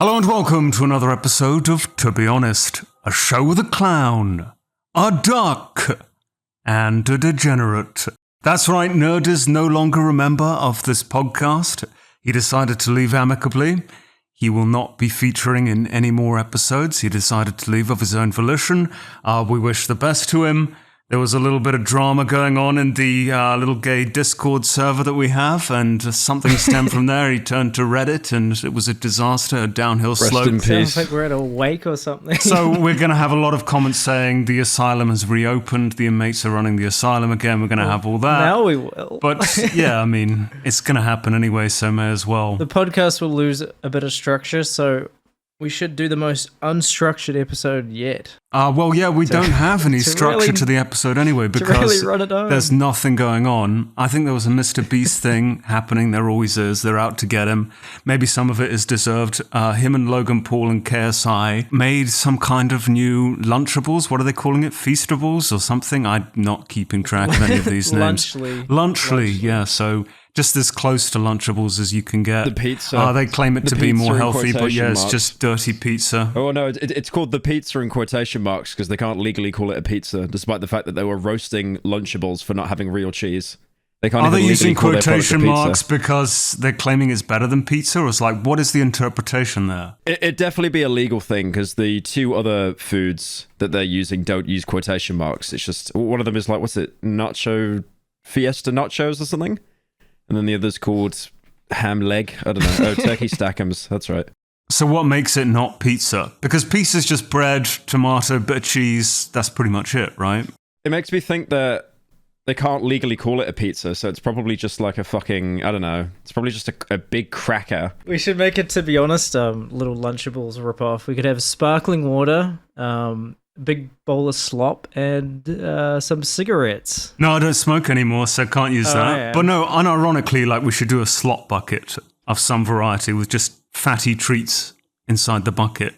Hello and welcome to another episode of To Be Honest, a show with a clown, a duck, and a degenerate. That's right, Nerd is no longer a member of this podcast. He decided to leave amicably. He will not be featuring in any more episodes. He decided to leave of his own volition. We wish the best to him. There was a little bit of drama going on in the little gay Discord server that we have, and something stemmed from there. He turned to Reddit, and it was a disaster, a downhill slope. Rest in peace. Sounds like we're at a wake or something. So we're going to have a lot of comments saying the asylum has reopened, the inmates are running the asylum again, we're going to have all that. Now we will. But yeah, I mean, it's going to happen anyway, so may as well. The podcast will lose a bit of structure, so we should do the most unstructured episode yet. Well, yeah, we don't have any structure really, to the episode anyway because really run it home. There's nothing going on. I think there was a MrBeast thing happening. There always is. They're out to get him. Maybe some of it is deserved. Him and Logan Paul and KSI made some kind of new Lunchables. What are they calling it? Feastables or something? I'm not keeping track of any of these names. Lunchly, yeah. So just as close to Lunchables as you can get. The pizza. They claim it to be more healthy, but yeah, it's just dirty pizza. Oh, no, it's called the pizza in quotation marks because they can't legally call it a pizza, despite the fact that they were roasting Lunchables for not having real cheese. They can't. Are they using quotation marks because they're claiming it's better than pizza, or it's like, what is the interpretation there? It'd definitely be a legal thing because the two other foods that they're using don't use quotation marks. It's just, one of them is like, what's it, Nacho Fiesta Nachos or something? And then the other's called ham leg. I don't know. Oh, turkey stackums. That's right. So what makes it not pizza? Because pizza's just bread, tomato, bit of cheese. That's pretty much it, right? It makes me think that they can't legally call it a pizza, so it's probably just like a fucking, I don't know. It's probably just a big cracker. We should make it, to be honest, little Lunchables ripoff. We could have sparkling water, big bowl of slop, and some cigarettes. No, I don't smoke anymore, so can't use that. Yeah. But no, unironically, like we should do a slop bucket of some variety with just fatty treats inside the bucket,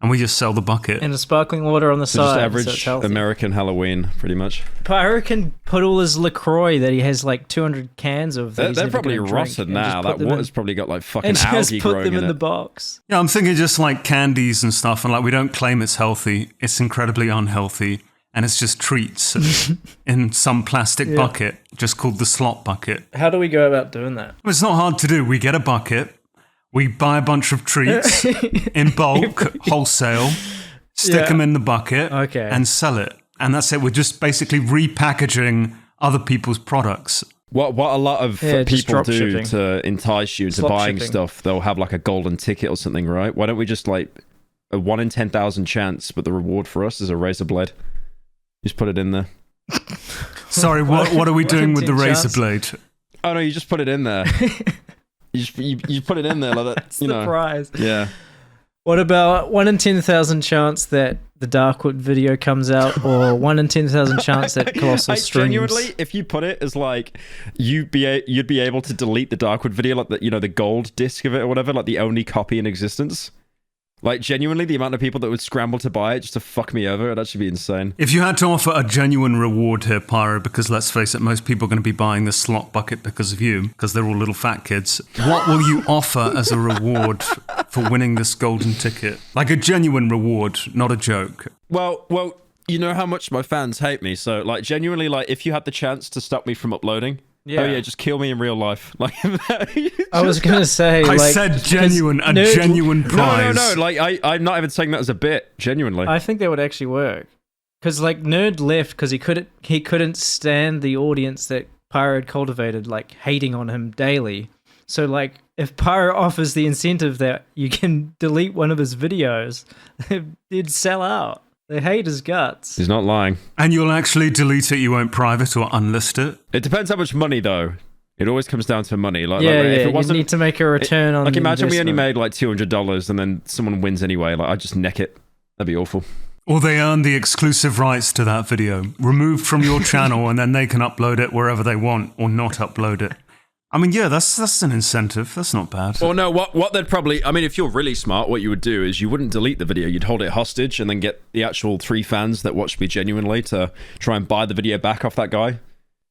and we just sell the bucket. And a sparkling water on the So side. just average American Halloween, pretty much. Pyro can put all his LaCroix that he has like 200 cans of. They're probably rotted now. That water's probably got like fucking algae growing in it. And just put them in the box. Yeah, I'm thinking just like candies and stuff, and like we don't claim it's healthy. It's incredibly unhealthy, and it's just treats in some plastic bucket, just called the slop bucket. How do we go about doing that? Well, it's not hard to do. We get a bucket, we buy a bunch of treats in bulk, wholesale, stick them in the bucket, and sell it. And that's it. We're just basically repackaging other people's products. What a lot of people do shipping to entice you to buying stuff, they'll have like a golden ticket or something, right? Why don't we just like a 1 in 10,000 chance, but the reward for us is a razor blade? Just put it in there. Sorry, what are we doing with the razor blade? Oh no, you just put it in there. You put it in there like that. That's the prize. Yeah. What about 1 in 10,000 chance that the Darkwood video comes out, or 1 in 10,000 chance that Colossal streams? Genuinely, if you put it as like you'd be able to delete the Darkwood video, like the gold disc of it or whatever, like the only copy in existence. Like, genuinely, the amount of people that would scramble to buy it just to fuck me over, it'd actually be insane. If you had to offer a genuine reward here, Pyro, because let's face it, most people are going to be buying this slot bucket because of you, because they're all little fat kids, what will you offer as a reward for winning this golden ticket? Like a genuine reward, not a joke. Well, you know how much my fans hate me, so, like, genuinely, like, if you had the chance to stop me from uploading... Yeah. Oh yeah, just kill me in real life. Like I was gonna say, I said genuine, a genuine prize. No. Like I'm not even saying that as a bit. Genuinely, I think that would actually work. Because like Nerd left because he couldn't stand the audience that Pyro had cultivated, like hating on him daily. So like, if Pyro offers the incentive that you can delete one of his videos, it'd sell out. They hate his guts. He's not lying. And you'll actually delete it, you won't private or unlist it? It depends how much money, though. It always comes down to money. If it wasn't, you need to make a return on like, imagine investment. we only made like $200 and then someone wins anyway. Like, I'd just neck it. That'd be awful. Or they earn the exclusive rights to that video, removed from your channel, and then they can upload it wherever they want or not upload it. I mean, yeah, that's an incentive. That's not bad. Or no, what they'd probably... I mean, if you're really smart, what you would do is you wouldn't delete the video. You'd hold it hostage and then get the actual 3 fans that watched me genuinely to try and buy the video back off that guy.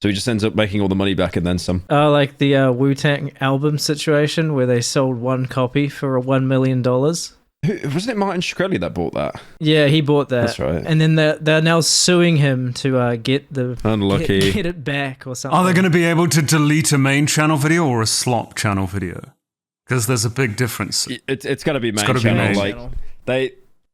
So he just ends up making all the money back and then some. Like the Wu-Tang album situation where they sold one copy for $1 million. Wasn't it Martin Shkreli that bought that? Yeah, he bought that. That's right. And then they're now suing him to get Unlucky. get it back or something. Are they going to be able to delete a main channel video or a slop channel video? Because there's a big difference. It's got to be main gotta be channel. main Like channel.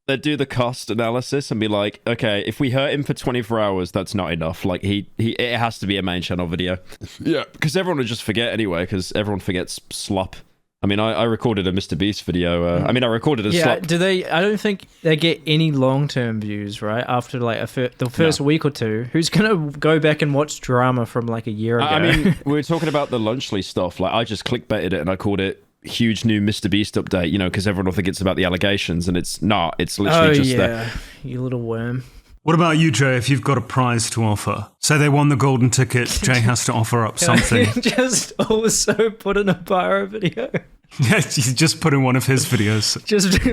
they do the cost analysis and be like, okay, if we hurt him for 24 hours, that's not enough. Like it has to be a main channel video. Yeah, because everyone would just forget anyway. Because everyone forgets slop. I mean, I recorded a MrBeast video. I recorded a slop. Do they? I don't think they get any long-term views, right? After like the first week or two, who's gonna go back and watch drama from like a year ago? I mean, we were talking about the Lunchley stuff. Like, I just clickbaited it and I called it huge new MrBeast update. You know, because everyone will think it's about the allegations, and it's not. It's literally just there. You little worm. What about you, Jay, if you've got a prize to offer? Say they won the golden ticket, Jay has to offer up something. Just also put in a pyro video. Yeah, he's just put in one of his videos. Just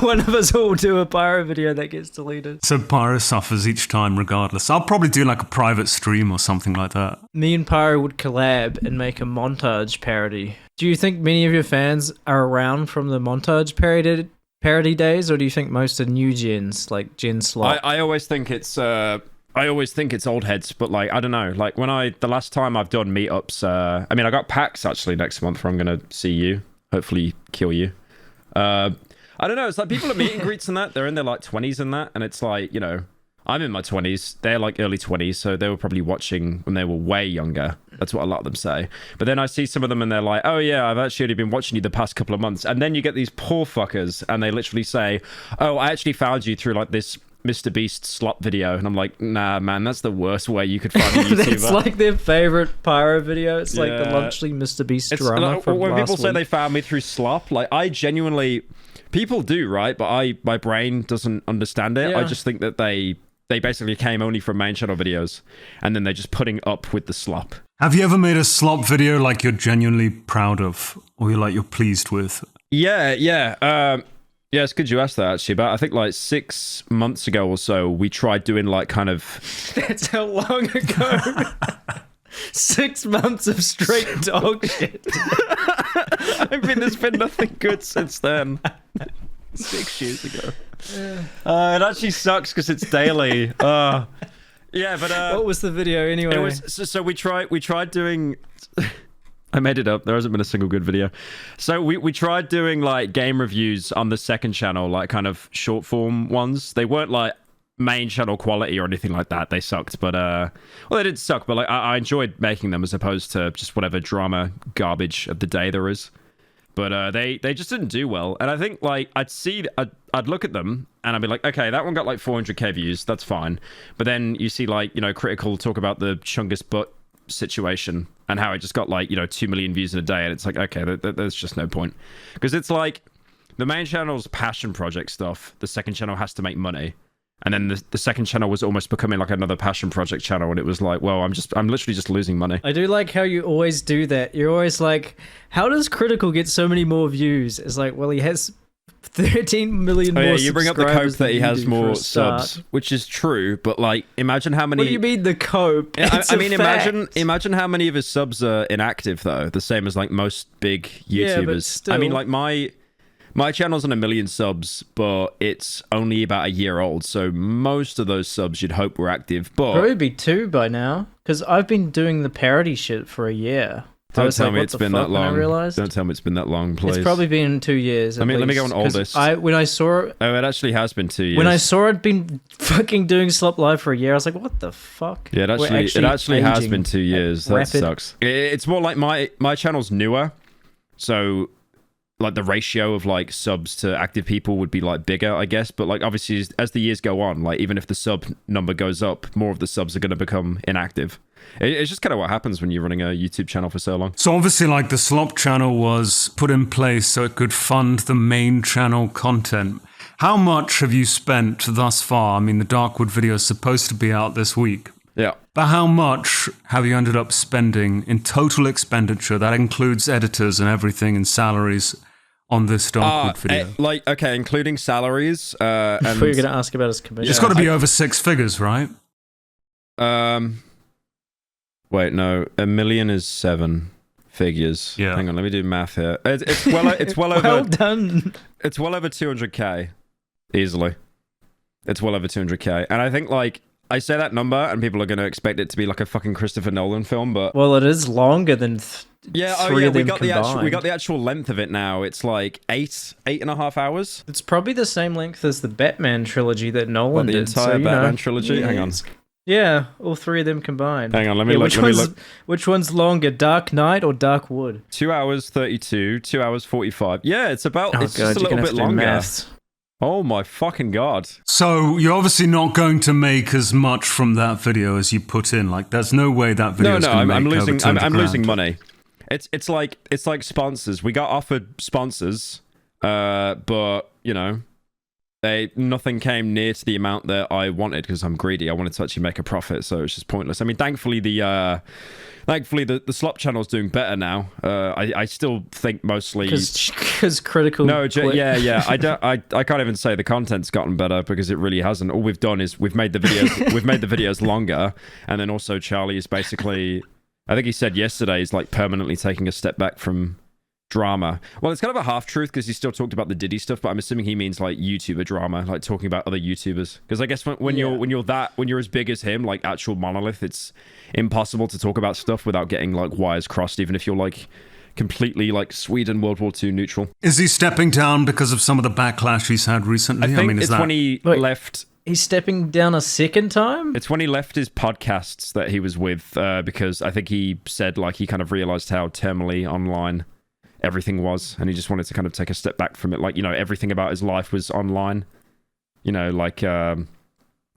one of us all do a pyro video that gets deleted. So Pyro suffers each time regardless. I'll probably do like a private stream or something like that. Me and Pyro would collab and make a montage parody. Do you think many of your fans are around from the montage parody days, or do you think most are new gens, like Gen Slop? I always think it's old heads, but like, I don't know. Like the last time I've done meetups, I got PAX actually next month where I'm gonna see you. Hopefully kill you. I don't know. It's like people at meet and greets and that. They're in their like 20s and that. And it's like, you know, I'm in my 20s. They're like early 20s. So they were probably watching when they were way younger. That's what a lot of them say. But then I see some of them and they're like, oh yeah, I've actually only been watching you the past couple of months. And then you get these poor fuckers and they literally say, oh, I actually found you through like this MrBeast slop video. And I'm like, nah, man, that's the worst way you could find a YouTuber. That's like their favorite pyro video. It's like the Lunchley MrBeast drama like, from when last people say week. they found me through slop, like I genuinely, people do, right? But my brain doesn't understand it. Yeah. I just think that they basically came only from main channel videos, and then they're just putting up with the slop. Have you ever made a slop video like you're genuinely proud of, or you're pleased with? Yeah. Yeah, it's good you asked that, actually. But I think like 6 months ago or so, we tried doing like kind of... That's how long ago. 6 months of straight dog shit. I mean, there's been nothing good since then. 6 years ago. It actually sucks because it's daily. Yeah, but... what was the video anyway? It was, so we tried doing... I made it up. There hasn't been a single good video. So we tried doing like game reviews on the second channel, like kind of short form ones. They weren't like main channel quality or anything like that. They sucked, but well, they didn't suck, but like I enjoyed making them as opposed to just whatever drama garbage of the day there is. But they just didn't do well. And I think like I'd look at them and I'd be like, okay, that one got like 400k views. That's fine. But then you see like, you know, Critical talk about the Chungus butt situation and how it just got like, you know, 2 million views in a day, and it's like, okay, there's just no point, because it's like the main channel's passion project stuff, the second channel has to make money, and then the second channel was almost becoming like another passion project channel, and it was like, well, I'm literally just losing money. I do like how you always do that. You're always like, how does Critical get so many more views? It's like, well, he has 13 million more you bring up the cope that he has more subs, which is true, but like, imagine how many... What do you mean the cope? I mean, imagine how many of his subs are inactive, though, the same as like most big YouTubers. Yeah, but still... I mean, like my channel's on 1 million subs, but it's only about a year old, so most of those subs you'd hope were active, but... Probably be 2 by now, because I've been doing the parody shit for a year. Don't tell me it's been that long. Don't tell me it's been that long, please. It's probably been 2 years. Let me go on oldest. When I saw it... Oh, it actually has been 2 years. When I saw it been fucking doing Slop Live for a year, I was like, what the fuck? Yeah, it actually has been 2 years. That sucks. It's more like my channel's newer, so like the ratio of like subs to active people would be like bigger, I guess. But like obviously as the years go on, like even if the sub number goes up, more of the subs are going to become inactive. It's just kind of what happens when you're running a YouTube channel for so long. So obviously, like, the slop channel was put in place so it could fund the main channel content. How much have you spent thus far? I mean, the Darkwood video is supposed to be out this week. Yeah. But how much have you ended up spending in total expenditure? That includes editors and everything and salaries on this Darkwood video. Okay, including salaries. And I thought you were going to ask about his commission. It's got to be over 6 figures, right? Wait, no, 1 million is 7 figures. Yeah. Hang on, let me do math here. It's well over. Well done. It's well over 200k, easily. It's well over 200k, and I think like I say that number, and people are going to expect it to be like a fucking Christopher Nolan film, but Well, it is longer than three of them combined. we got the actual length of it now. It's like 8.5 hours. It's probably the same length as the Batman trilogy that Nolan The did. entire Batman trilogy. yeah, Hang on. Yeah, all three of them combined. Hang on, let me Yeah, look. which one's longer, Dark Knight or Darkwood? 2 hours 32, 2 hours 45. Yeah, it's about. Oh it's god, just a you're little gonna bit have to do longer. maths. Oh my fucking god. So you're obviously not going to make as much from that video as you put in. Like, there's no way that video is going to make I'm losing. over 200 I'm losing grand. money. It's like sponsors. We got offered sponsors, but you know, nothing came near to the amount that I wanted because I'm greedy. I wanted to actually make a profit, so it's just pointless. I mean, thankfully the slop channel's doing better now. I still think mostly because critical. No, quit. yeah. I can't even say the content's gotten better because it really hasn't. All we've done is we've made the videos longer, and then also Charlie is basically, I think he said yesterday, he's like permanently taking a step back from drama. Well, it's kind of a half truth because he still talked about the Diddy stuff, but I'm assuming he means like YouTuber drama, like talking about other YouTubers. Because I guess when you're as big as him, like actual monolith, it's impossible to talk about stuff without getting like wires crossed, even if you're like completely like Sweden World War II neutral. Is he stepping down because of some of the backlash he's had recently? I think mean, is it's that... when he left. He's stepping down a second time? It's when he left his podcasts that he was with, because I think he said like he kind of realized how terminally online everything was, and he just wanted to kind of take a step back from it. Like, you know, everything about his life was online. You know, like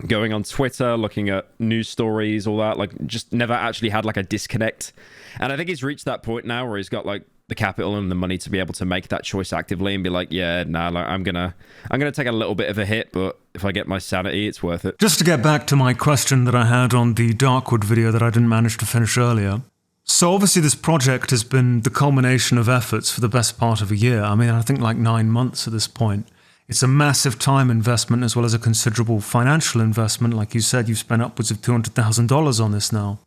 going on Twitter, looking at news stories, all that. Like, just never actually had like a disconnect. And I think he's reached that point now where he's got like the capital and the money to be able to make that choice actively and be like, yeah, nah, like, I'm gonna take a little bit of a hit, but if I get my sanity, it's worth it. Just to get back to my question that I had on the Darkwood video that I didn't manage to finish earlier. So obviously this project has been the culmination of efforts for the best part of a year. I mean, I think like 9 months at this point. It's a massive time investment as well as a considerable financial investment. Like you said, you've spent upwards of $200,000 on this now.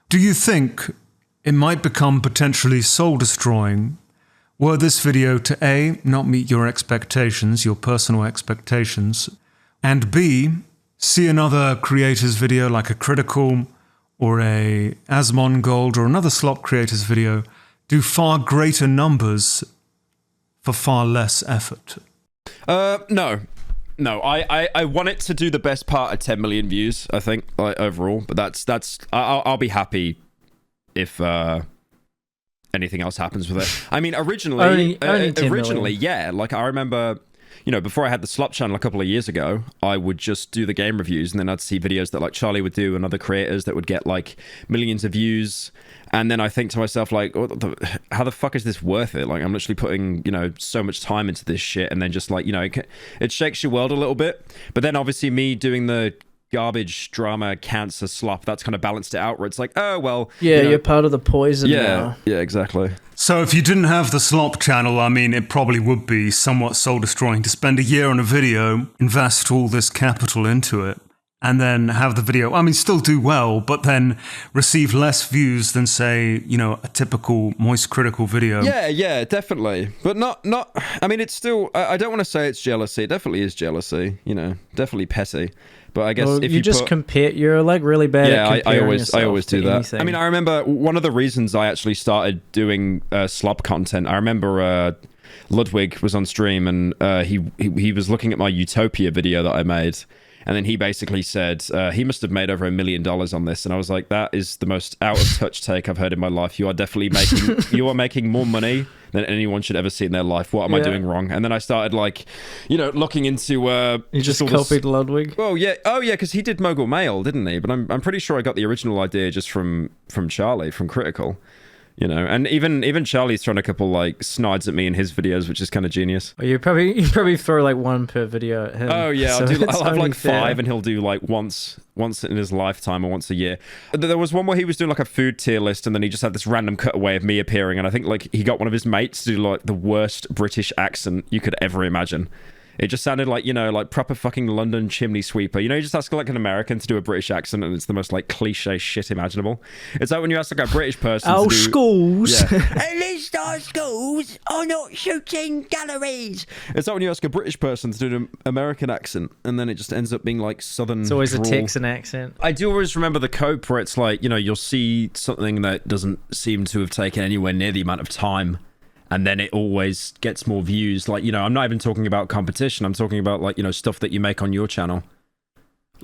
Do you think it might become potentially soul-destroying were this video to A, not meet your expectations, your personal expectations, and B, see another creator's video like a Critical or a Asmon Gold or another slop creator's video do far greater numbers for far less effort? No. I want it to do the best part of 10 million views, I think, like overall. But that's I'll be happy if anything else happens with it. I mean, originally 10 million. yeah. Like I remember, you know, before I had the slop channel a couple of years ago, I would just do the game reviews, and then I'd see videos that like Charlie would do and other creators that would get like millions of views. And then I think to myself, like, how the fuck is this worth it? Like, I'm literally putting, you know, so much time into this shit, and then just like, you know, it shakes your world a little bit. But then obviously me doing the garbage drama cancer slop, that's kind of balanced it out where it's like, oh well, Yeah, you know, you're part of the poison now. yeah, exactly. So if you didn't have the slop channel, I mean, it probably would be somewhat soul-destroying to spend a year on a video, invest all this capital into it, and then have the video, I mean, still do well, but then receive less views than, say, you know, a typical Moist Critical video. Yeah, definitely. But not, I mean, it's still, I don't want to say it's jealousy. It definitely is jealousy, you know, definitely petty. But I guess Well, if you just compare, you're like really bad at I comparing always yourself do to that. anything. I mean, I remember one of the reasons I actually started doing slop content. I remember Ludwig was on stream, and he was looking at my Utopia video that I made, and then he basically said he must have made over $1 million on this, and I was like, that is the most out of touch take I've heard in my life. You are definitely making more money than anyone should ever see in their life. What am I doing wrong? And then I started like, you know, looking into you just all copied Ludwig. Oh yeah, because he did Mogul Mail, didn't he? But I'm pretty sure I got the original idea just from Charlie from Critical. You know, and even Charlie's thrown a couple like snides at me in his videos, which is kind of genius. You probably throw like one per video at him. Oh yeah, so I'll have like fair. 5, and he'll do like once in his lifetime or once a year. There was one where he was doing like a food tier list, and then he just had this random cutaway of me appearing, and I think like he got one of his mates to do like the worst British accent you could ever imagine. It just sounded like, you know, like proper fucking London chimney sweeper. You know, you just ask like an American to do a British accent and it's the most like cliche shit imaginable. It's like when you ask like a British person to do... schools. Yeah. At least our schools are not shooting galleries. It's like when you ask a British person to do an American accent and then it just ends up being like southern It's always drawl. a Texan accent. I do always remember the cope where it's like, you know, you'll see something that doesn't seem to have taken anywhere near the amount of time. And then it always gets more views. Like, you know, I'm not even talking about competition. I'm talking about like, you know, stuff that you make on your channel.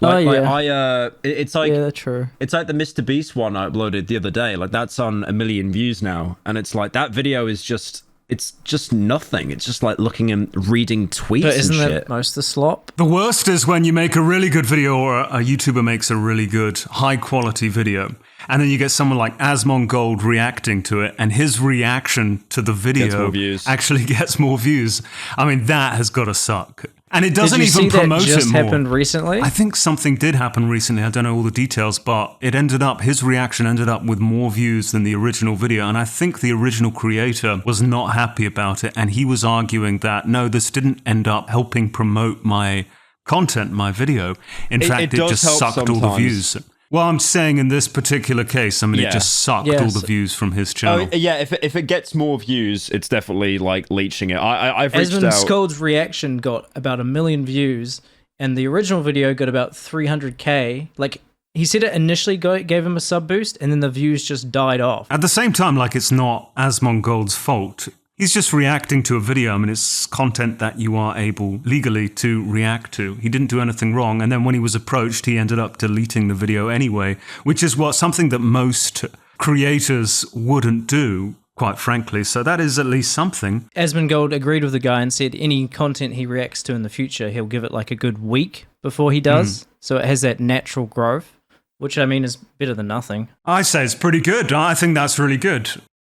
It's like yeah, true. It's like the MrBeast one I uploaded the other day. Like that's on 1 million views now, and it's like that video is just nothing. It's just like looking and reading tweets. But isn't and that shit. most of the slop? The worst is when you make a really good video or a YouTuber makes a really good, high-quality video, and then you get someone like Asmongold reacting to it, and his reaction to the video actually gets more views. I mean, that has got to suck. And it doesn't even promote it more. Did you see that just happened recently? I think something did happen recently. I don't know all the details, but his reaction ended up with more views than the original video. And I think the original creator was not happy about it. And he was arguing that, no, this didn't end up helping promote my content, my video. In fact, it just sucked all the views. Well, I'm saying in this particular case, I mean, it just sucked all the views from his channel. Yeah, if it gets more views, it's definitely like leeching it. I've reached out... Asmongold's reaction got about 1 million views, and the original video got about 300k. Like, he said it initially gave him a sub boost, and then the views just died off. At the same time, like, it's not Asmongold's fault. He's just reacting to a video. I mean, it's content that you are able legally to react to. He didn't do anything wrong. And then when he was approached, he ended up deleting the video anyway, which is something that most creators wouldn't do, quite frankly. So that is at least something. Asmongold agreed with the guy and said any content he reacts to in the future, he'll give it like a good week before he does. So it has that natural growth, which I mean is better than nothing. I say it's pretty good. I think that's really good.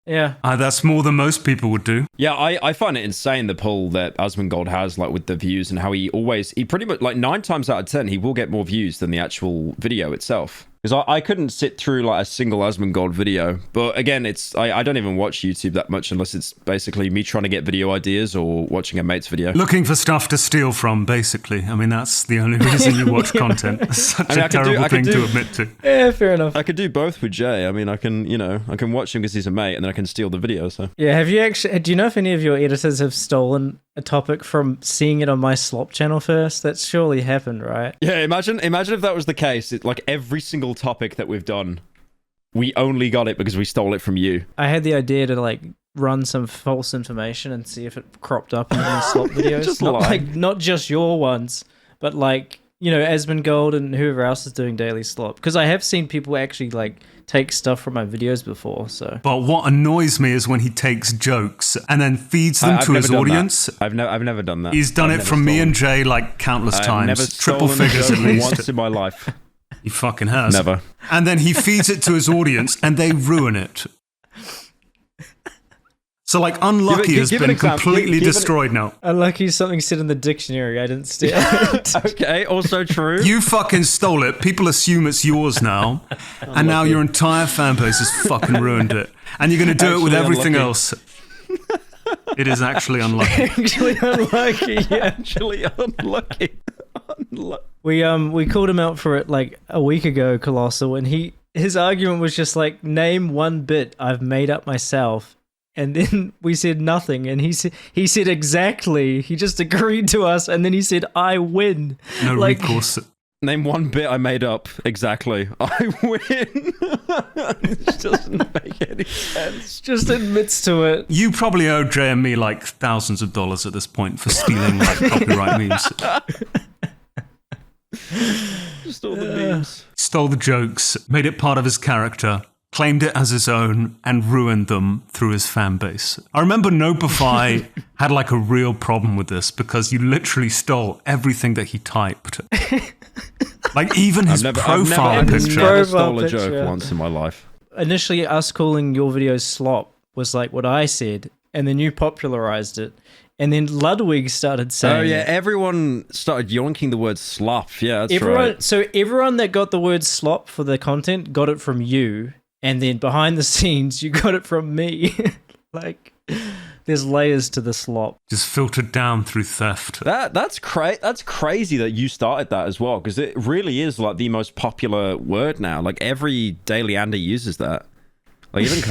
Yeah. That's more than most people would do. Yeah, I find it insane, the pull that Asmongold has, like, with the views and how he pretty much, like, 9 times out of 10, he will get more views than the actual video itself. Because I couldn't sit through, like, a single Asmongold video. But, again, I don't even watch YouTube that much unless it's basically me trying to get video ideas or watching a mate's video. Looking for stuff to steal from, basically. I mean, that's the only reason you watch content. It's such a terrible thing to admit to. Yeah, fair enough. I could do both with Jay. I mean, I can watch him because he's a mate, and then I can steal the video, so... Yeah, do you know if any of your editors have stolen a topic from seeing it on my slop channel first? That's surely happened, right? Yeah, imagine if that was the case. Like, every single topic that we've done, we only got it because we stole it from you. I had the idea to, like, run some false information and see if it cropped up in any slop videos. Not just your ones, but, like, you know, Asmongold and whoever else is doing daily slop. Because I have seen people actually, like, take stuff from my videos before, so... But what annoys me is when he takes jokes and then feeds them to his audience. I've never done that. He's done it from me and Jay, like, countless times. Never Triple figures at least. Once in my life. He fucking has. Never. And then he feeds it to his audience and they ruin it. So, like, unlucky has been completely destroyed now. Unlucky is something said in the dictionary. I didn't steal it. Okay, also true. You fucking stole it. People assume it's yours now. And now your entire fan base has fucking ruined it. And you're going to do it with everything else. It is actually unlucky. Actually unlucky, yeah. Actually unlucky. We called him out for it like a week ago, Colossal, and his argument was just like, name one bit I've made up myself. And then we said nothing, and he said exactly. He just agreed to us, and then he said, "I win." No recourse. Name one bit I made up. Exactly. I win. It doesn't make any sense. Just admits to it. You probably owe Jay and me like thousands of dollars at this point for stealing like copyright memes. Stole the memes. Stole the jokes, made it part of his character, claimed it as his own, and ruined them through his fan base. I remember Nopify had like a real problem with this because you literally stole everything that he typed. Like even his profile picture. I've never stole a joke once in my life. Initially, us calling your videos slop was like what I said, and then you popularized it. And then Ludwig started saying... Oh, yeah, everyone started yonking the word slop. Yeah, that's right. So everyone that got the word slop for the content got it from you, and then behind the scenes, you got it from me. Like, There's layers to the slop. Just filtered down through theft. That's crazy that you started that as well, because it really is like the most popular word now. Like every Daily Andy uses that. Like even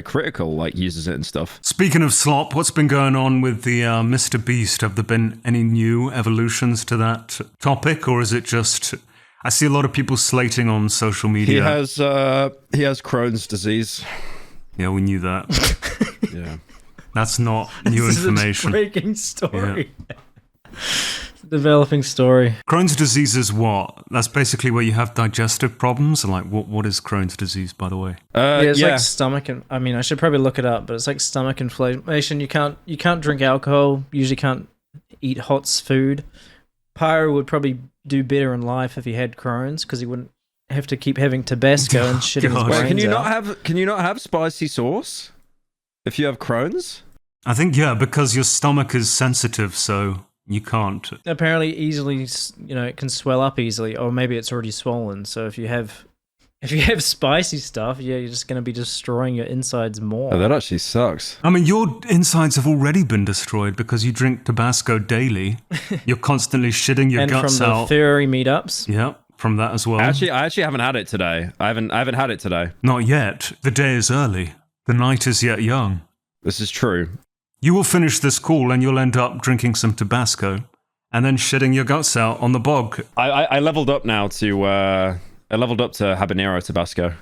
Critical like uses it and stuff. Speaking of slop, what's been going on with the MrBeast? Have there been any new evolutions to that topic, or is it just... I see a lot of people slating on social media. He has Crohn's disease. Yeah, we knew that. Yeah. That's not new information. This is a breaking story. Yeah. Developing story. Crohn's disease is what? That's basically where you have digestive problems? Like, what is Crohn's disease, by the way? It's like stomach, and I mean, I should probably look it up, but it's like stomach inflammation. You can't drink alcohol. Usually can't eat hot food. Pyro would probably do better in life if he had Crohn's, because he wouldn't have to keep having Tabasco and shitting his brains Can you out. not have spicy sauce if you have Crohn's? I think because your stomach is sensitive, so you can't. Apparently, easily, it can swell up easily, or maybe it's already swollen. So if you have spicy stuff, you're just going to be destroying your insides more. Oh, that actually sucks. I mean, your insides have already been destroyed because you drink Tabasco daily. You're constantly shitting your guts out. And from the furry meetups. Yeah, from that as well. I actually haven't had it today. I haven't had it today. Not yet. The day is early. The night is yet young. This is true. You will finish this call and you'll end up drinking some Tabasco and then shitting your guts out on the bog. I leveled up now to habanero Tabasco.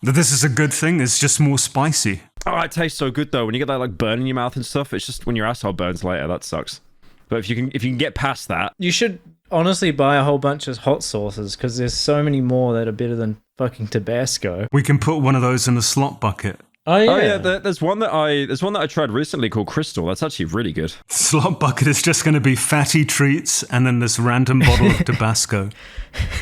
This is a good thing. It's just more spicy. Oh, it tastes so good though. When you get that like burn in your mouth and stuff, it's just when your asshole burns later, that sucks. But if you can get past that, you should honestly buy a whole bunch of hot sauces, because there's so many more that are better than fucking Tabasco. We can put one of those in the slot bucket. Oh yeah, there's one that I tried recently called Crystal. That's actually really good. Slot bucket is just going to be fatty treats and then this random bottle of Tabasco.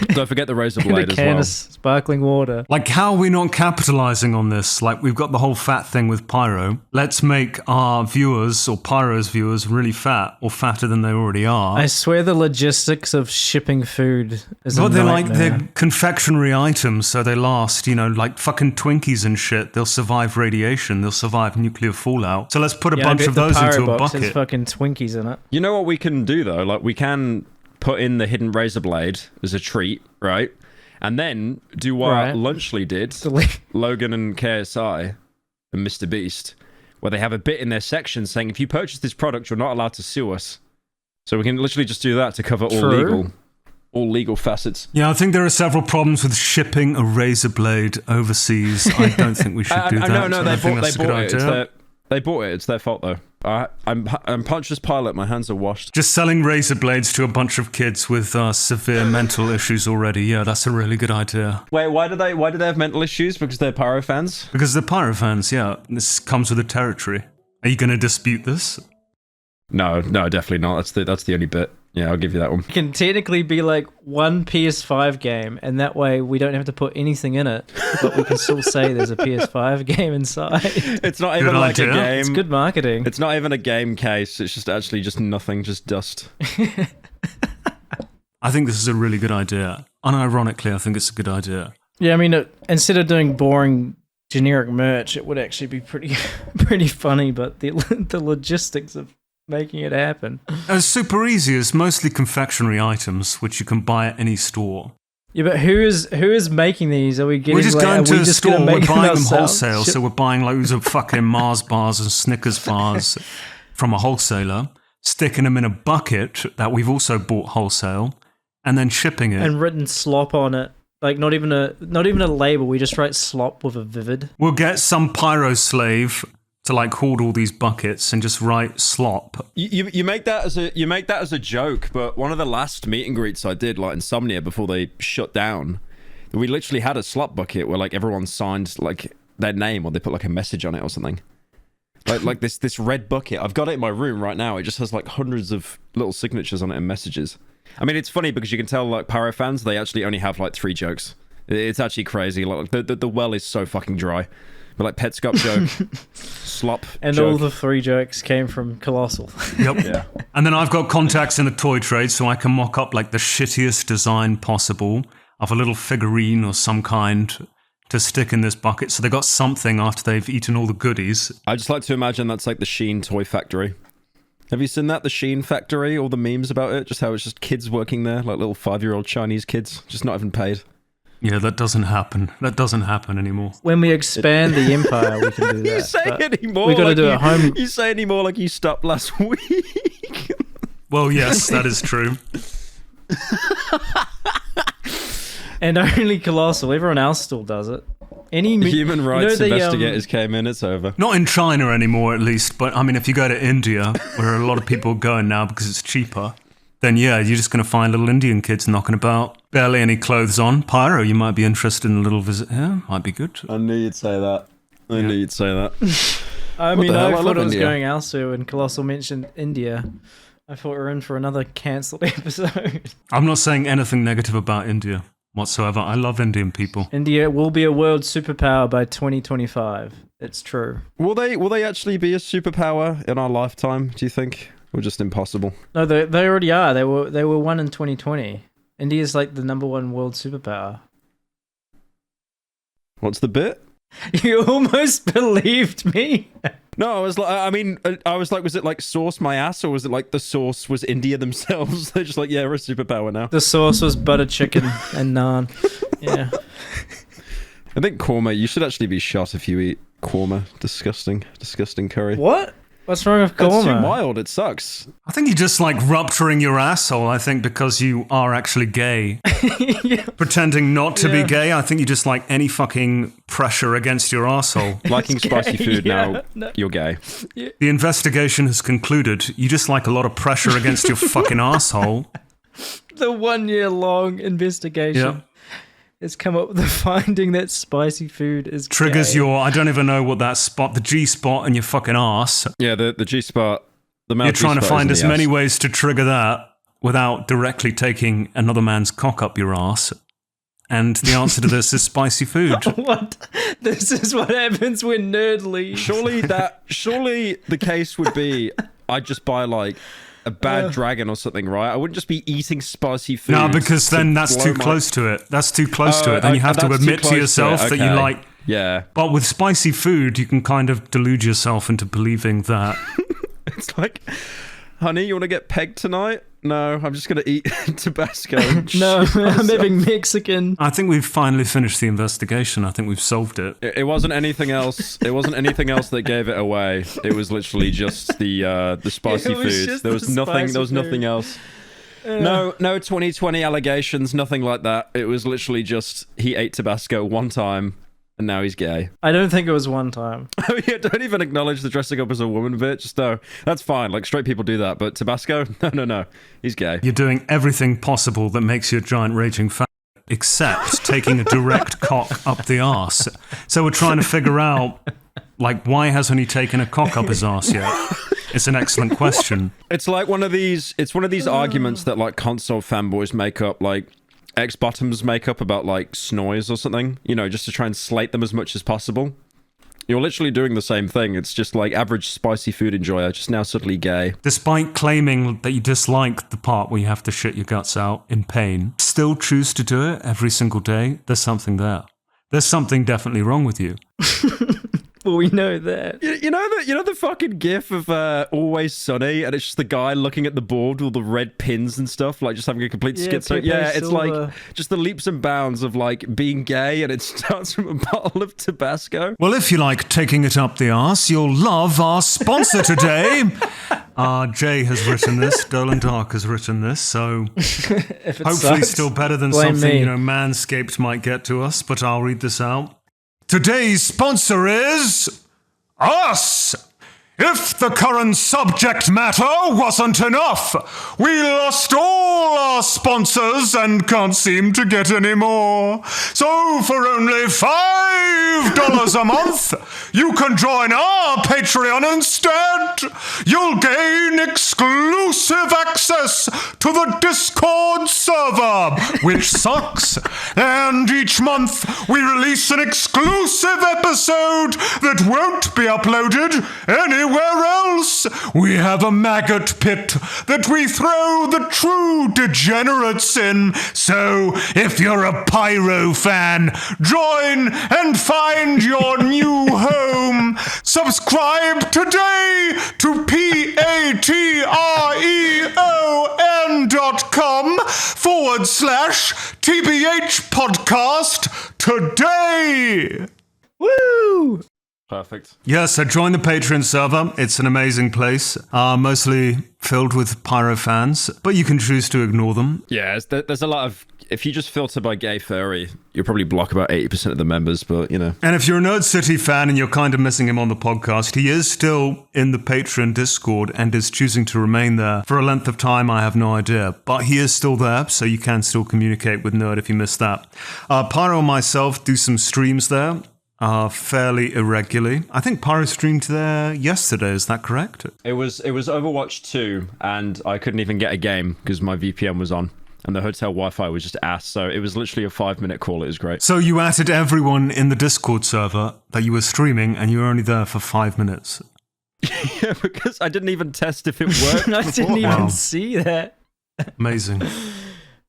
Don't forget the razor blade as well. Of sparkling water. Like, how are we not capitalizing on this? Like, we've got the whole fat thing with Pyro. Let's make our viewers, or Pyro's viewers, really fat, or fatter than they already are. I swear the logistics of shipping food is a nightmare. They're confectionery items, so they last, like fucking Twinkies and shit. They'll survive radiation. They'll survive nuclear fallout. So let's put a bunch of those into a bucket. There's fucking Twinkies in it. You know what we can do, though? Like, we can put in the hidden razor blade as a treat, right? And then do what Lunchley did, Logan and KSI and MrBeast, where they have a bit in their section saying, if you purchase this product, you're not allowed to sue us. So we can literally just do that to cover all legal facets. Yeah, I think there are several problems with shipping a razor blade overseas. I don't think we should do that. No, they bought it. It's their fault, though. I'm Pontius Pilate. My hands are washed. Just selling razor blades to a bunch of kids with severe mental issues already. Yeah, that's a really good idea. Wait, why do they have mental issues? Because they're Pyro fans? Because they're Pyro fans, yeah. This comes with the territory. Are you going to dispute this? No, definitely not. That's the only bit. Yeah, I'll give you that one. It can technically be like one PS5 game, and that way we don't have to put anything in it, but we can still say there's a PS5 game inside. It's not even like a game. It's good marketing. It's not even a game case. It's just actually just nothing, just dust. I think this is a really good idea. Unironically, I think it's a good idea. Yeah, I mean, instead of doing boring generic merch, it would actually be pretty funny, but the logistics of making it happen. It's super easy. It's mostly confectionery items, which you can buy at any store. Yeah, but who is making these? Are we getting? We're just going to a store. We're buying them ourselves? wholesale. So we're buying loads of fucking Mars bars and Snickers bars from a wholesaler, sticking them in a bucket that we've also bought wholesale, and then shipping it. And written slop on it. Like not even a label. We just write slop with a vivid. We'll get some Pyro slave to like hoard all these buckets and just write slop. You make that as a joke, but one of the last meet and greets I did, like Insomnia, before they shut down, we literally had a slop bucket where like everyone signed like their name, or they put like a message on it or something. Like this red bucket. I've got it in my room right now. It just has like hundreds of little signatures on it and messages. I mean, it's funny because you can tell like Pyro fans, they actually only have like 3 jokes. It's actually crazy. Like the well is so fucking dry. But like Petscop joke, slop and joke. all the 3 jokes came from Colossal. Yep. Yeah. And then I've got contacts in the toy trade, so I can mock up like the shittiest design possible of a little figurine or some kind, to stick in this bucket, so they got something after they've eaten all the goodies. I just like to imagine that's like the Sheen toy factory. Have you seen that, the Sheen factory? All the memes about it, just how it's just kids working there, like little 5-year-old Chinese kids, just not even paid. Yeah, that doesn't happen. That doesn't happen anymore. When we expand the empire, we can do that. You say anymore? We got to like do it home. You say anymore like you stopped last week. Well, yes, that is true. And only Colossal. Everyone else still does it. Human rights investigators came in, it's over. Not in China anymore, at least. But, I mean, if you go to India, where a lot of people are going now because it's cheaper, then, yeah, you're just going to find little Indian kids knocking about. Barely any clothes on. Pyro, you might be interested in a little visit here. Might be good. I knew you'd say that. I knew you'd say that. I mean, I thought it was India. going elsewhere when Colossal mentioned India. I thought we were in for another cancelled episode. I'm not saying anything negative about India whatsoever. I love Indian people. India will be a world superpower by 2025. It's true. Will they actually be a superpower in our lifetime, do you think? Or just impossible? No, they already are. They were one in 2020. India's like the #1 world superpower. What's the bit? You almost believed me. No, I was like, was it like sauce my ass, or was it like the source was India themselves? They're just like, yeah, we're a superpower now. The sauce was butter chicken and naan. Yeah. I think korma, you should actually be shot if you eat korma. Disgusting curry. What? What's wrong with That's korma? too mild, it sucks. I think you're just like rupturing your asshole, I think, because you are actually gay. Yeah. Pretending not to be gay, I think you just like any fucking pressure against your asshole. Liking spicy food yeah. now, you're gay. The investigation has concluded. You just like a lot of pressure against your fucking asshole. The 1 year long investigation. Yeah. Has come up with the finding that spicy food is Triggers gay. your, I don't even know what that spot, the G spot in your fucking ass. Yeah, the G-spot. The male You're trying to G-spot find is as in the many ass. ways to trigger that without directly taking another man's cock up your ass. And the answer to this is spicy food. What? This is what happens when nerd leaves. Surely the case would be I'd just buy like a bad dragon or something, right? I wouldn't just be eating spicy food. No, because then that's too close to it. That's too close to it. Then you have to that's too admit to close yourself it. that you Okay. like. Yeah. But with spicy food, you can kind of delude yourself into believing that. It's like, honey, you want to get pegged tonight? No, I'm just going to eat Tabasco. No, I'm having Mexican. I think we've finally finished the investigation. I think we've solved it. It wasn't anything else. It wasn't anything else that gave it away. It was literally just the spicy It was food. just There was the nothing. spicy There was nothing food. else. No 2020 allegations. Nothing like that. It was literally just he ate Tabasco one time. And now he's gay. I don't think it was one time. Oh yeah, don't even acknowledge the dressing up as a woman bit. Just no, that's fine. Like straight people do that, but Tabasco, no, he's gay. You're doing everything possible that makes you a giant raging fat, except taking a direct cock up the arse. So we're trying to figure out, like, why hasn't he taken a cock up his arse yet? It's an excellent question. It's like one of these. It's one of these arguments that like console fanboys make up, like X-Bottoms make up about like snoys or something. You know, just to try and slate them as much as possible. You're literally doing the same thing. It's just like average spicy food enjoyer, just now suddenly gay. Despite claiming that you dislike the part where you have to shit your guts out in pain, still choose to do it every single day. There's something there. There's something definitely wrong with you. Well, we know that. You know the fucking gif of Always Sunny, and it's just the guy looking at the board with all the red pins and stuff, like just having a complete schizo. Pepe Yeah, it's Silva. like just the leaps and bounds of like being gay, and it starts from a bottle of Tabasco. Well, if you like taking it up the arse, you'll love our sponsor today. Jay has written this. Dolan Dark has written this. So If it hopefully sucks, still better than blame something, me. Manscaped might get to us, but I'll read this out. Today's sponsor is us. If the current subject matter wasn't enough, we lost all our sponsors and can't seem to get any more. So for only $5 a month, you can join our Patreon instead. You'll gain exclusive access to the Discord server, which sucks. And each month, we release an exclusive episode that won't be uploaded anywhere Everywhere else, we have a maggot pit that we throw the true degenerates in. So, if you're a Pyro fan, join and find your new home. Subscribe today to patreon.com/TBH Podcast today. Woo! Perfect. Yeah, so join the Patreon server. It's an amazing place, mostly filled with Pyro fans, but you can choose to ignore them. Yeah, there's a lot of... If you just filter by gay furry, you'll probably block about 80% of the members, but, you know. And if you're a Nerd City fan and you're kind of missing him on the podcast, he is still in the Patreon Discord and is choosing to remain there for a length of time, I have no idea. But he is still there, so you can still communicate with Nerd if you missed that. Pyro and myself do some streams there. Fairly irregularly. I think Pyro streamed there yesterday, is that correct? It was Overwatch 2, and I couldn't even get a game because my VPN was on, and the hotel Wi-Fi was just ass, so it was literally a 5-minute call. It was great. So you added everyone in the Discord server that you were streaming, and you were only there for 5 minutes? Yeah, because I didn't even test if it worked. I didn't even see that. Amazing.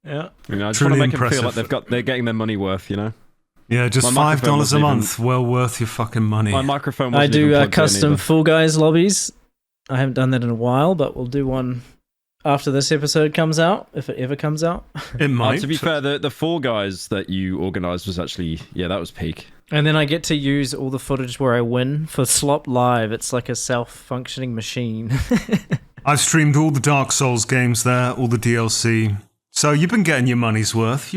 Yeah. You know, I just Truly want to make impressive. them feel like they're getting their money worth, you know? Yeah, just My microphone $5 a wasn't month. Well worth your fucking money. My microphone I wasn't even do plugged in custom either. Fall Guys lobbies. I haven't done that in a while, but we'll do one after this episode comes out, if it ever comes out. It might. To be fair, the Fall Guys that you organised was actually... Yeah, that was peak. And then I get to use all the footage where I win for Slop Live. It's like a self-functioning machine. I've streamed all the Dark Souls games there, all the DLC. So you've been getting your money's worth.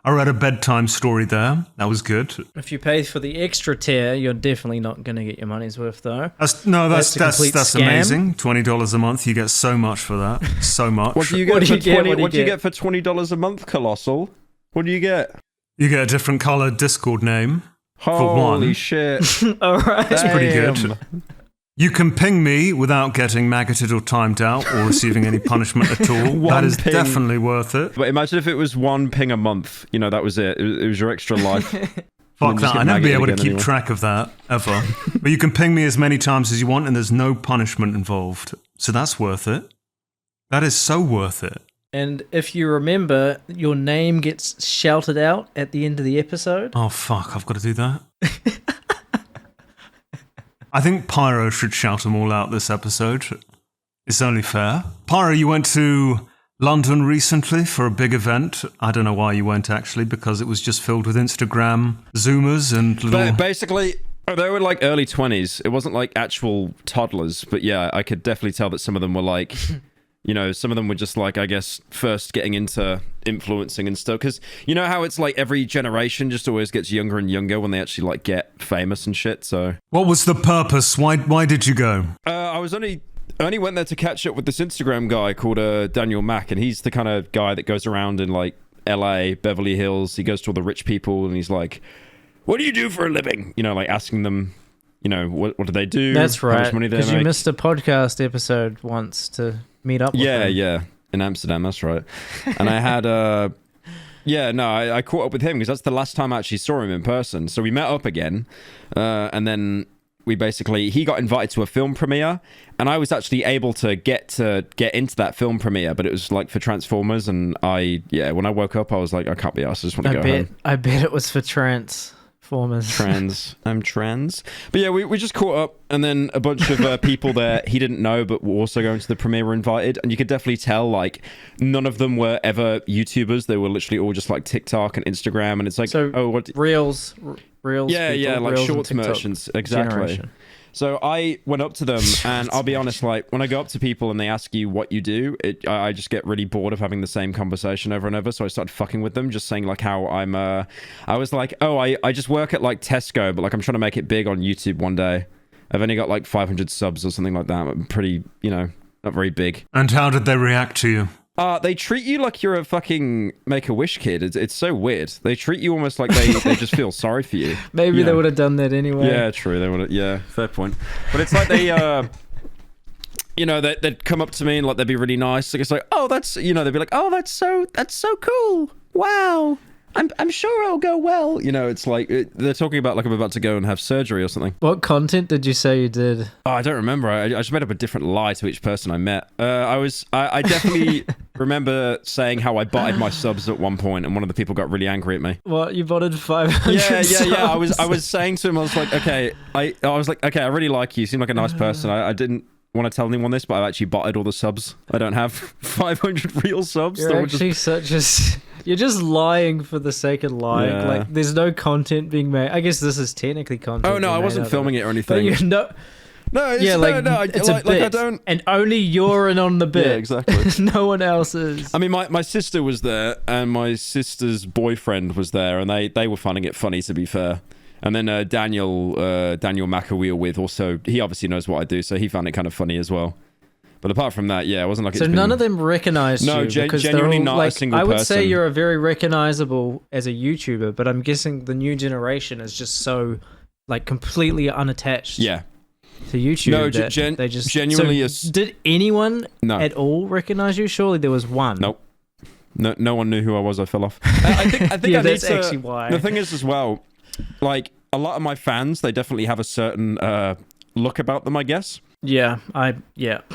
I read a bedtime story there. That was good. If you pay for the extra tier, you're definitely not going to get your money's worth, though. That's That's a complete scam. amazing. $20 a month. You get so much for that. So much. What do you get What do for you get? 20? What do you What do you get? get for $20 a month, Colossal? What do you get? You get a different color Discord name. Holy one. shit. All right. That's pretty good. Damn. You can ping me without getting maggoted or timed out or receiving any punishment at all. That is ping. definitely worth it. But imagine if it was one ping a month. You know, that was it. It was your extra life. Fuck that. I'd never be able to keep anymore. track of that, ever. But you can ping me as many times as you want and there's no punishment involved. So that's worth it. That is so worth it. And if you remember, your name gets shouted out at the end of the episode. Oh, fuck. I've got to do that. I think Pyro should shout them all out this episode. It's only fair. Pyro, you went to London recently for a big event. I don't know why you went, actually, because it was just filled with Instagram Zoomers and little... But basically, they were like early 20s. It wasn't like actual toddlers. But yeah, I could definitely tell that some of them were like... You know, some of them were just like, I guess, first getting into influencing and stuff. Because you know how it's like every generation just always gets younger and younger when they actually like get famous and shit. So What was the purpose? Why did you go? I only went there to catch up with this Instagram guy called Daniel Mack, and he's the kind of guy that goes around in like LA, Beverly Hills. He goes to all the rich people and he's like, "What do you do for a living?" You know, like asking them, you know, what do they do? That's How right. much money they Because you make? missed a podcast episode once to meet up with him. Yeah, in Amsterdam, that's right. And I had, I caught up with him because that's the last time I actually saw him in person. So we met up again, and then he got invited to a film premiere, and I was actually able to get into that film premiere, but it was like for Transformers, and when I woke up, I was like, I can't be arsed, I just want to go home. I bet it was for Transformers. I'm trans. But yeah, we just caught up, and then a bunch of people there he didn't know but were also going to the premiere were invited, and you could definitely tell like none of them were ever YouTubers. They were literally all just like TikTok and Instagram, and it's like, Reels yeah, people, like Reels shorts and TikTok merchants, exactly. generation. So I went up to them, and I'll be honest, like when I go up to people and they ask you what you do, I just get really bored of having the same conversation over and over. So I started fucking with them, just saying like how I was like, I just work at like Tesco, but like I'm trying to make it big on YouTube one day. I've only got like 500 subs or something like that. I'm pretty, not very big. And how did they react to you? They treat you like you're a fucking Make-A-Wish kid. It's so weird. They treat you almost like they just feel sorry for you. Maybe they would have done that anyway. Yeah, true. They would have. Yeah, fair point. But it's like they, they'd come up to me and like they'd be really nice. Like it's like, oh, that's, they'd be like, oh, that's so cool. Wow. I'm sure it'll go well. You know, it's like they're talking about like I'm about to go and have surgery or something. What content did you say you did? Oh, I don't remember. I just made up a different lie to each person I met. I definitely remember saying how I botted my subs at one point, and one of the people got really angry at me. What, you botted 500 subs? Yeah. I was saying to him, I was like, okay, I really like you. You seem like a nice person. I didn't want to tell anyone this, but I've actually botted all the subs. I don't have 500 real subs. You're actually you're just lying for the sake of lying. Yeah. Like, there's no content being made. I guess this is technically content. Oh no, I wasn't filming it or anything. But No, it's, yeah, like, no, it's a bit, like I don't. And only you're in on the bit. Yeah, exactly. No one else is. I mean, my sister was there, and my sister's boyfriend was there, and they were finding it funny, to be fair. And then Daniel Macker we were with also, he obviously knows what I do, so he found it kind of funny as well. But apart from that, yeah, it wasn't like it's none of them recognized you. Because genuinely all, not like, a single I would person. say you're a very recognizable as a YouTuber, but I'm guessing the new generation is just so like completely unattached. Yeah. To YouTube. No, that they just genuinely. Did anyone No. at all recognize you? Surely there was one. Nope. No one knew who I was. I fell off. I think Yeah, I that's need to, actually why. The thing is as well, like a lot of my fans, they definitely have a certain look about them, I guess. Yeah.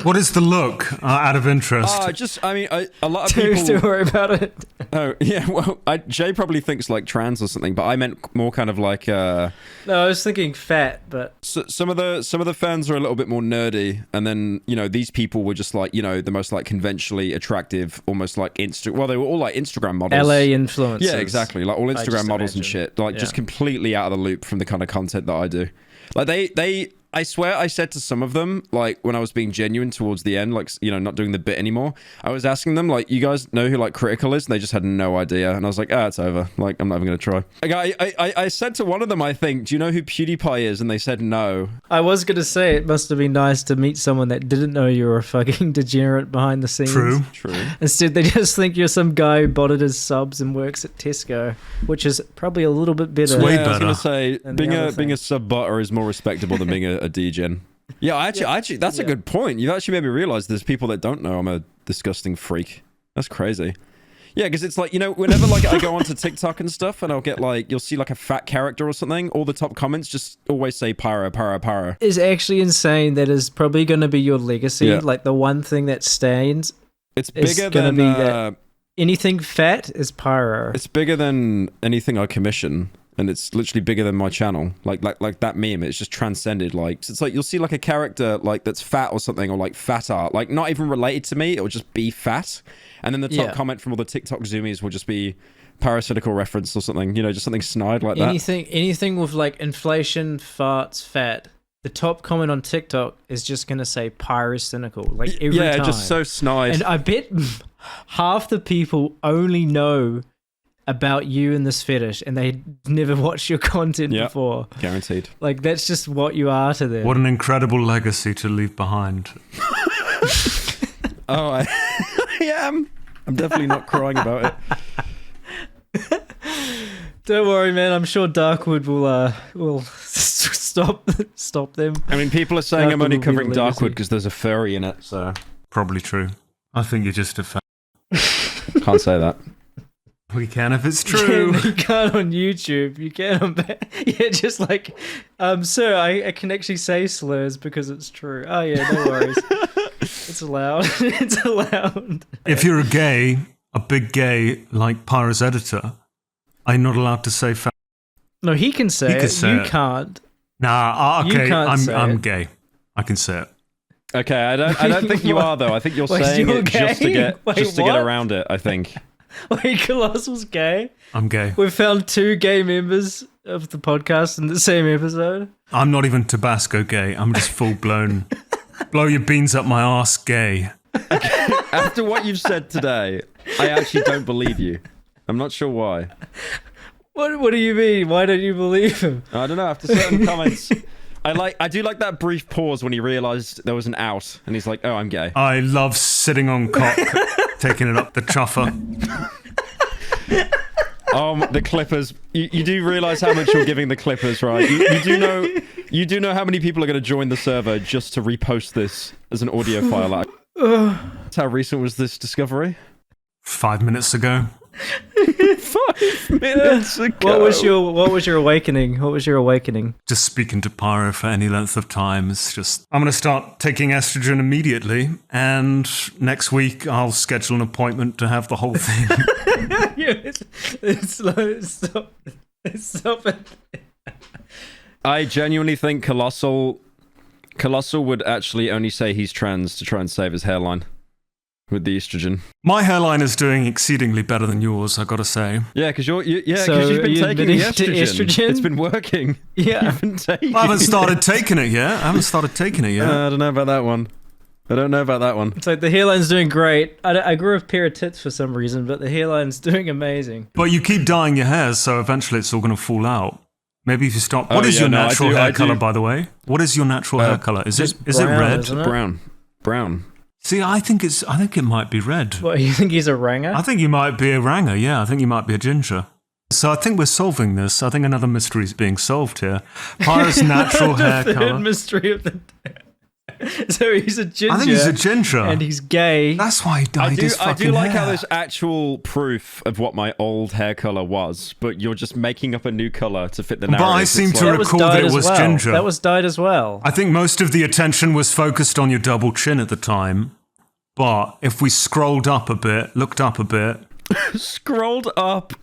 What is the look, out of interest? A lot of people. Don't worry about it. Oh yeah, well, Jay probably thinks like trans or something, but I meant more kind of like. No, I was thinking fat, but some of the fans are a little bit more nerdy, and then these people were just like the most like conventionally attractive, almost like Well, they were all like Instagram models. LA influencers. Yeah, exactly. Like all Instagram models and shit. Like just completely out of the loop from the kind of content that I do. Like they I swear I said to some of them, like when I was being genuine towards the end, like, not doing the bit anymore, I was asking them, like, you guys know who like Critical is? And they just had no idea. And I was like, it's over. Like, I'm not even going to try. Like, I said to one of them, I think, do you know who PewDiePie is? And they said no. I was going to say it must have been nice to meet someone that didn't know you were a fucking degenerate behind the scenes. True. Instead, they just think you're some guy who botted his subs and works at Tesco, which is probably a little bit better. It's way I was going to better. say, being a sub botter is more respectable than being a degen. Yeah, actually, that's a good point. You've actually made me realize there's people that don't know I'm a disgusting freak. That's crazy. Yeah, because it's like, whenever like I go onto TikTok and stuff and I'll get like, you'll see like a fat character or something, all the top comments just always say pyro, pyro, pyro. Is actually insane. That is probably going to be your legacy. Yeah. Like the one thing that stands. It's bigger than... that anything fat is pyro. It's bigger than anything I commission. And it's literally bigger than my channel. Like that meme, it's just transcended. Like, it's like you'll see like a character like that's fat or something, or like fat art, like not even related to me. It'll just be fat. And then the top comment from all the TikTok zoomies will just be Pyrocynical reference or something, just something snide like that. Anything with like inflation, farts, fat. The top comment on TikTok is just going to say Pyrocynical. Like every time. Yeah, just so snide. And I bet half the people only know about you and this fetish, and they never watched your content before. Guaranteed. Like, that's just what you are to them. What an incredible legacy to leave behind. I am. I'm definitely not crying about it. Don't worry, man. I'm sure Darkwood will stop them. I mean, people are saying I'm only covering legacy. Darkwood because there's a furry in it, so... Probably true. I think you're just a fan. Can't say that. We can if it's true. You can't on YouTube. You can on... Yeah, just like... sir, I can actually say slurs because it's true. Oh, yeah, no worries. It's allowed. It's allowed. If you're a big gay, like Pyro's editor, I'm not allowed to say fat. No, he can say it. You can't. Nah, okay, You can't I'm gay. I can say it. Okay, I don't think you are, though. I think you're saying you're it just to gay? get around it, I think. Wait, Colossal's gay? I'm gay. We've found 2 gay members of the podcast in the same episode. I'm not even Tabasco gay. I'm just full-blown, blow your beans up my arse gay. After what you've said today, I actually don't believe you. I'm not sure why. What do you mean? Why don't you believe him? I don't know. After certain comments, I do like that brief pause when he realised there was an out, and he's like, "Oh, I'm gay." I love sitting on cock, taking it up the chuffer. The Clippers. You do realise how much you're giving the Clippers, right? You do know how many people are going to join the server just to repost this as an audio file. How recent was this discovery? 5 minutes ago. 5 minutes ago. What was your awakening? What was your awakening? Just speaking to Pyro for any length of time is just... I'm going to start taking estrogen immediately, and next week I'll schedule an appointment to have the whole thing. Stop it. I genuinely think Colossal would actually only say he's trans to try and save his hairline with the estrogen. My hairline is doing exceedingly better than yours, I gotta say. Yeah, because you've been So taking you're the admitting to estrogen? It's been working. Yeah. You've been taking I haven't started taking it yet. I don't know about that one. It's like the hairline's doing great. I grew a pair of tits for some reason, but the hairline's doing amazing. But you keep dyeing your hair, so eventually it's all gonna fall out. Maybe if you stop... What is your natural hair color, by the way? What is your natural hair color? Is it red? Isn't it? Brown. See, I think it might be red. What, you think he's a ranger? I think you might be a ranger, yeah. I think you might be a ginger. So I think we're solving this. I think another mystery is being solved here. Pyro's natural hair The third color. mystery of the day. So he's a ginger. I think he's a ginger. And he's gay. That's why he dyed his fucking I do like hair. how there's actual proof of what my old hair color was, but you're just making up a new color to fit the narrative. But I seem It's to like- recall that it was well. ginger. That was dyed as well. I think most of the attention was focused on your double chin at the time. But if we scrolled up a bit, looked up a bit... scrolled up.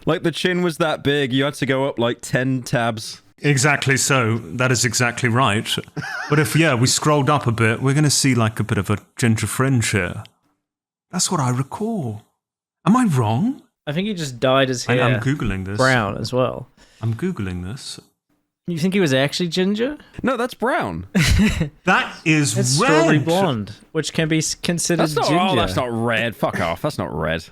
Like the chin was that big, you had to go up like 10 tabs. Exactly so. That is exactly right. But if, we scrolled up a bit, we're going to see like a bit of a ginger fringe here. That's what I recall. Am I wrong? I think he just dyed his hair I'm Googling this. brown as well. I'm Googling this. You think he was actually ginger? No, that's brown. That is It's red. strawberry blonde, which can be considered ginger. Oh, that's not red. Fuck off. That's not red.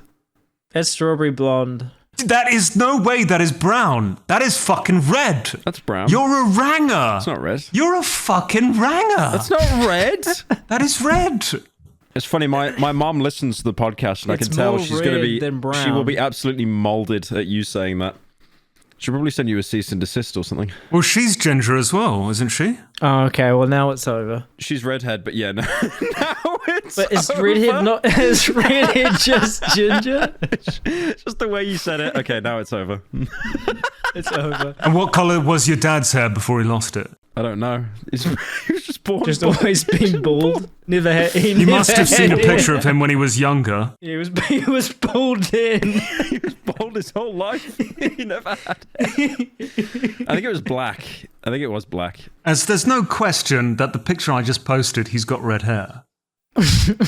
That's strawberry blonde. That is no way that is brown. That is fucking red. That's brown. You're a ranger. It's not red. You're a fucking ranger. That's not red. That is red. It's funny, my mom listens to the podcast and I It's can tell more she's going to red be... than brown. She will be absolutely molded at you saying that. She'll probably send you a cease and desist or something. Well, she's ginger as well, isn't she? Oh, okay. Well, now it's over. She's redhead, but yeah, no. Now it's But is over. redhead not? Is redhead just ginger? Just the way you said it. Okay, now it's over. It's over. And what colour was your dad's hair before he lost it? I don't know. He was just born. Just bald. always been bald. Never had. You must have seen a picture of him when he was younger. He was bald then. He was bald his whole life. He never had. I think it was black. As there's no question that the picture I just posted, he's got red hair.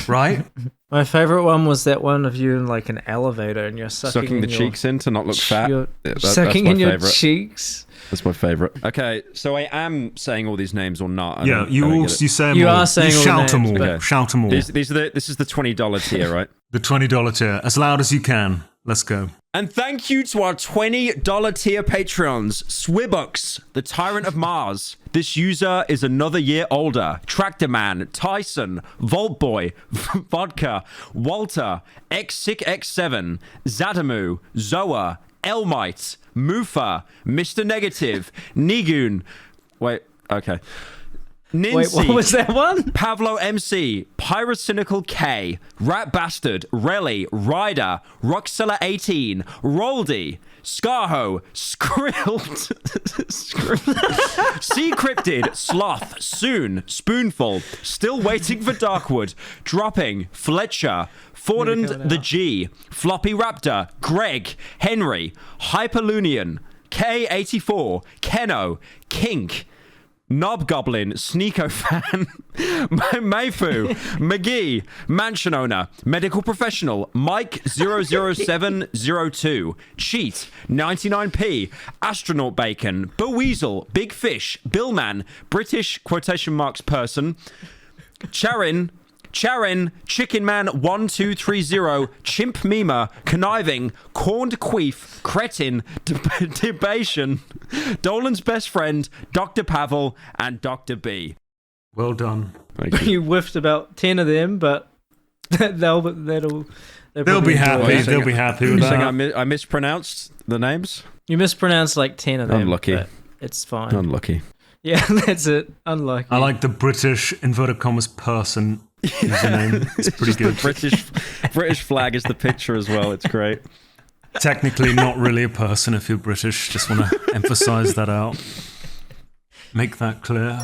Right? My favorite one was that one of you in like an elevator and you're sucking the in your, cheeks in to not look fat. you're Yeah, sucking that's in my your favorite. cheeks. That's my favorite. Okay, so I am saying all these names or not? I Yeah, don't you get it. say them You all. are saying you all the shout them names, all. but- Shout them all. This is the $20 tier, right? The $20 tier. As loud as you can. Let's go. And thank you to our $20 tier Patreons, Swibux, the Tyrant of Mars. This user is another year older. Tractor Man, Tyson, Vault Boy, Vodka, Walter, X6X7, Zadamu, Zoa, Elmite, Mufa, Mr. Negative, Nigun. Wait, okay. Nincy, Wait, what was that one? Pavlo MC, Pyrocynical K, Rat Bastard, Relly, Ryder, Roxella 18, Roldy, Scarho, Skrilled, Sea Cryptid, Sloth, Soon, Spoonful, Still Waiting for Darkwood, Dropping, Fletcher, Fordand the G, Floppy Raptor, Greg, Henry, Hyperlunian, K84, Keno, Kink, Knob Goblin, Sneeko Fan, Mayfu, McGee, Mansion Owner, Medical Professional, Mike 00702, Cheat, 99p, Astronaut Bacon, Beweasel, Big Fish, Billman, British quotation marks person, Charin, Chicken Man 1230, Chimp Mima, Conniving, Corned Queef, Cretin, Debation, Dolan's Best Friend, Dr. Pavel, and Dr. B. Well done. You whiffed about 10 of them, but they'll They'll probably be enjoy happy. it. They'll be happy with You saying that. I mispronounced the names? You mispronounced like 10 of them. Unlucky. But it's fine. Unlucky. Yeah, that's it. Unlucky. I like the British inverted commas person username. It's pretty good. The British flag is the picture as well. It's great. Technically not really a person if you're British. Just want to emphasize that out. Make that clear.